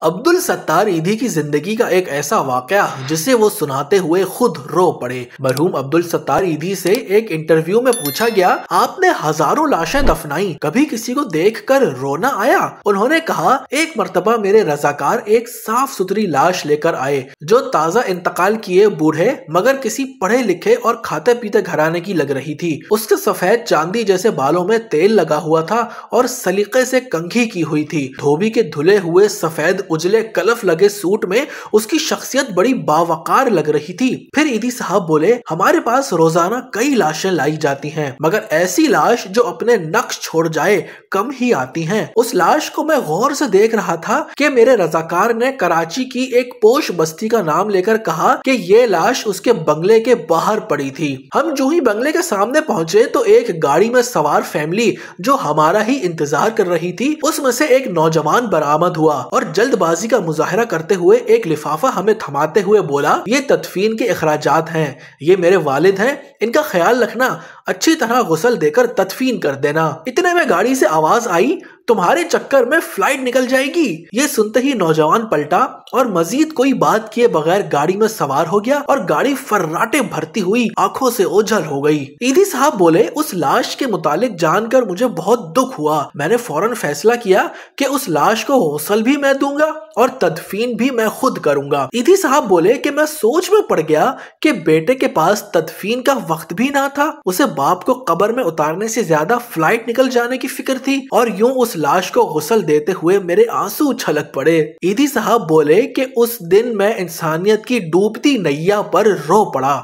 अब्दुल सत्तार ईदी की जिंदगी का एक ऐसा वाकया जिसे वो सुनाते हुए खुद रो पड़े। मरहूम अब्दुल सत्तार ईदी से एक इंटरव्यू में पूछा गया, आपने हजारों लाशें दफनाई, कभी किसी को देखकर रोना आया? उन्होंने कहा, एक मर्तबा मेरे रजाकार एक साफ सुथरी लाश लेकर आए जो ताजा इंतकाल किए बूढ़े मगर किसी पढ़े लिखे और खाते पीते घराने की लग रही थी। उसके सफेद चांदी जैसे बालों में तेल लगा हुआ था और सलीके से कंघी की हुई थी। धोबी के धुले हुए सफेद उजले कलफ लगे सूट में उसकी शख्सियत बड़ी बावकार लग रही थी। फिर ईदी साहब बोले, हमारे पास रोजाना कई लाशें लाई जाती हैं मगर ऐसी लाश जो अपने नक्श छोड़ जाए कम ही आती हैं। उस लाश को मैं गौर से देख रहा था कि मेरे रजाकार ने कराची की एक पोश बस्ती का नाम लेकर कहा कि ये लाश उसके बंगले के बाहर पड़ी थी। हम जो ही बंगले के सामने पहुंचे तो एक गाड़ी में सवार फैमिली जो हमारा ही इंतजार कर रही थी, उसमें से एक नौजवान बरामद हुआ और जल्दबाजी का मुजाहरा करते हुए एक लिफाफा हमें थमाते हुए बोला, ये तदफीन के अखराजात हैं, ये मेरे वालिद हैं, इनका ख्याल रखना, अच्छी तरह गुस्ल देकर तदफीन कर देना। इतने में गाड़ी से आवाज आई, तुम्हारे चक्कर में फ्लाइट निकल जाएगी। ये सुनते ही नौजवान पलटा और मजीद कोई बात किए बगैर गाड़ी में सवार हो गया और गाड़ी फर्राटे भरती हुई आंखों से ओझल हो गई। ईदी साहब बोले, उस लाश के मुतालिक जानकर मुझे बहुत दुख हुआ। मैंने फौरन फैसला किया कि उस लाश को गुस्ल भी मैं दूंगा और तदफीन भी मैं खुद करूंगा। ईदी साहब बोले कि मैं सोच में पड़ गया कि बेटे के पास तदफीन का वक्त भी ना था। उसे बाप को कब्र में उतारने से ज्यादा फ्लाइट निकल जाने की फिक्र थी और यूं उस लाश को गुस्ल देते हुए मेरे आंसू छलक पड़े। ईदी साहब बोले कि उस दिन मैं इंसानियत की डूबती नैया पर रो पड़ा।